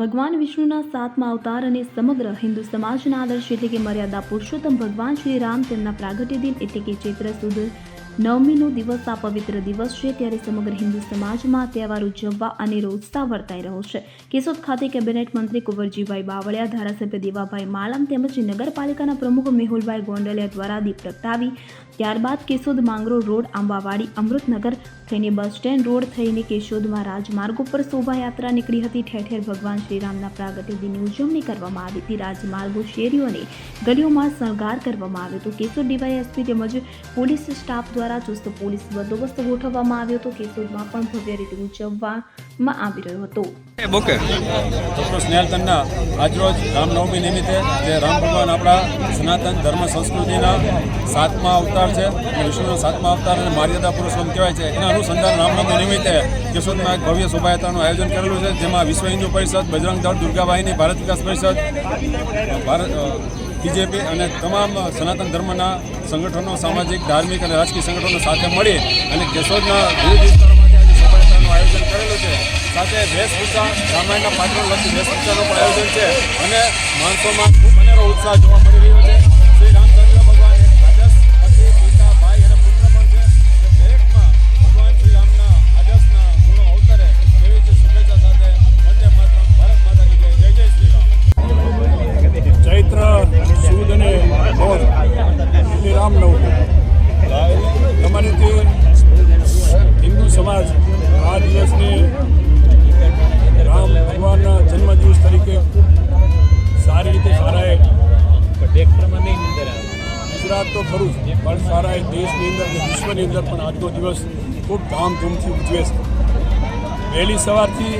ભગવાન વિષ્ણુના 7મા અવતાર અને સમગ્ર હિન્દુ સમાજના આદર્શ એટલે કે મર્યાદા પુરુષોત્તમ ભગવાન શ્રી રામ તેમના પ્રાગટ્ય દિન એટલે કે ચૈત્ર સુદ નવમીનો દિવસ આ પવિત્ર દિવસ છે। ત્યારે સમગ્ર હિન્દુ સમાજમાં તહેવાર ઉજવવા અનેરો ઉત્સાહ વર્તાઈ રહ્યો છે। કેશોદ ખાતે કેબિનેટ મંત્રી કુંવરજીભાઈ બાવળિયા, ધારાસભ્ય દેવાભાઈ માળમ તેમજ નગરપાલિકાના પ્રમુખ મેહુલભાઈ ગોંડલિયા દ્વારા દીપ પ્રગટાવી ત્યારબાદ કેશોદ માંગરોળ રોડ, આંબાવાડી, અમૃતનગર થઈને બસ સ્ટેન્ડ રોડ થઈને કેશોદમાં રાજમાર્ગ ઉપર શોભાયાત્રા નીકળી હતી। ઠેર ઠેર ભગવાન શ્રીરામના પ્રાગટ્ય દિનની ઉજવણી કરવામાં આવી હતી। રાજમાર્ગો, શેરીઓ અને ગલીઓમાં શણગાર કરવામાં આવ્યો હતો। કેશોદ ડીવાયએસપી તેમજ પોલીસ સ્ટાફ દ્વારા ચુસ્ત પોલીસ બંદોબસ્ત ગોઠવવામાં આવ્યો હતો। કેશોદમાં પણ ભવ્ય રીતે ઉજવવામાં આવી રહ્યો હતો। ડૉક્ટર સ્નેહલતનના આજરોજ રામનવમી નિમિત્તે જે રામ ભગવાન આપણા સનાતન ધર્મ સંસ્કૃતિના 7મા અવતાર છે, વિષ્ણુનો 7મા અવતાર અને મર્યાદા પુરુષોત્તમ કહેવાય છે, એના અનુસંધાન રામનવમી નિમિત્તે કેશોદમાં એક ભવ્ય શોભાયાત્રાનું આયોજન કરેલું છે, જેમાં વિશ્વ હિન્દુ પરિષદ, બજરંગ દળ, દુર્ગા વાહિની, ભારત વિકાસ પરિષદ, બીજેપી અને તમામ સનાતન ધર્મના સંગઠનો, સામાજિક, ધાર્મિક અને રાજકીય સંગઠનો સાથે મળી અને કેશોદના વિવિધ વિસ્તારોમાંથી આજે શોભાયાત્રાનું આયોજન કરેલું છે। સાથે વેશભૂષા, રામાયણના પાત્રો લગતી વેશભૂષાનું પણ આયોજન છે અને માણસોમાં ખૂબ અનેરો ઉત્સાહ જોવા મળી રહ્યો છે। શ્રી રામચંદ્ર ભગવાન એક આદર્શ પતિ, પિતા, ભાઈ અને પુત્ર પણ છે। દરેકમાં ભગવાન શ્રી રામના આદર્શના ગુણો અવતરે તેવી જ શુભેચ્છા સાથે વંદે માતરમ, ભારત માતા કી જય, જય જય શ્રી રામ। ચૈત્ર સુદ અને નોંધ એટલે રામનવમી તમારી રીતે હિન્દુ સમાજ આ દિવસને રામ ભગવાનના જન્મદિવસ તરીકે ખૂબ સારી રીતે સારાએ ગુજરાત તો ખરું જ પણ સારાએ દેશની અંદર અને વિશ્વની અંદર પણ આજનો દિવસ ખૂબ ધામધૂમથી ઉજવે છે। વહેલી સવારથી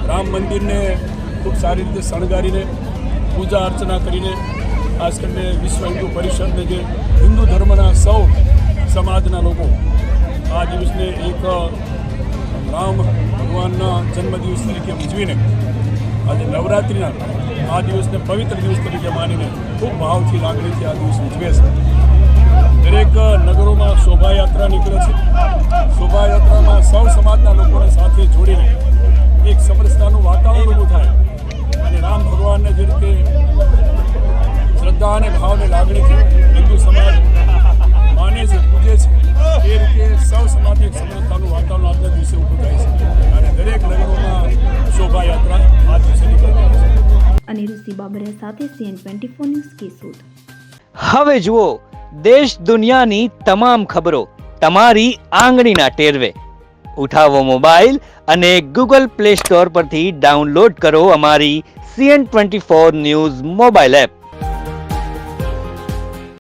રામ મંદિરને ખૂબ સારી રીતે શણગારીને પૂજા અર્ચના કરીને ખાસ કરીને વિશ્વ હિન્દુ પરિષદને જે હિન્દુ ધર્મના સૌ સમાજના લોકો આ દિવસને એક રામ ભગવાનના જન્મદિવસ તરીકે ઉજવીને આજે નવરાત્રિના આ દિવસને પવિત્ર દિવસ તરીકે માનીને ખૂબ ભાવથી, લાગણીથી આ દિવસ ઉજવે છે। દરેક નગરોમાં શોભાયાત્રા નીકળે છે। શોભાયાત્રામાં સૌ સમાજના લોકોને સાથે જોડીને એક સમરસતાનું વાતાવરણ ઊભું થાય અને રામ ભગવાનને જે રીતે શ્રદ્ધા અને ભાવને લાગણીથી હિન્દુ સમાજ માને છે, પૂજે છે, એ રીતે સૌ સમાજને એક સમરસતાનું વાતાવરણ આજના દિવસે ઊભું થાય છે અને દરેક નગરોમાં શોભાયાત્રા આ દિવસે નીકળતી છે। અનિરુદ્ધ બાબરિયા સાથે CN24 ન્યૂઝ કેશોદ। હવે જુઓ દેશ દુનિયાની તમામ ખબરો તમારી આંગળીના ટેરવે। ઉઠાવો મોબાઈલ અને ગૂગલ પ્લે સ્ટોર પરથી ડાઉનલોડ કરો અમારી CN24 ન્યૂઝ મોબાઈલ એપ।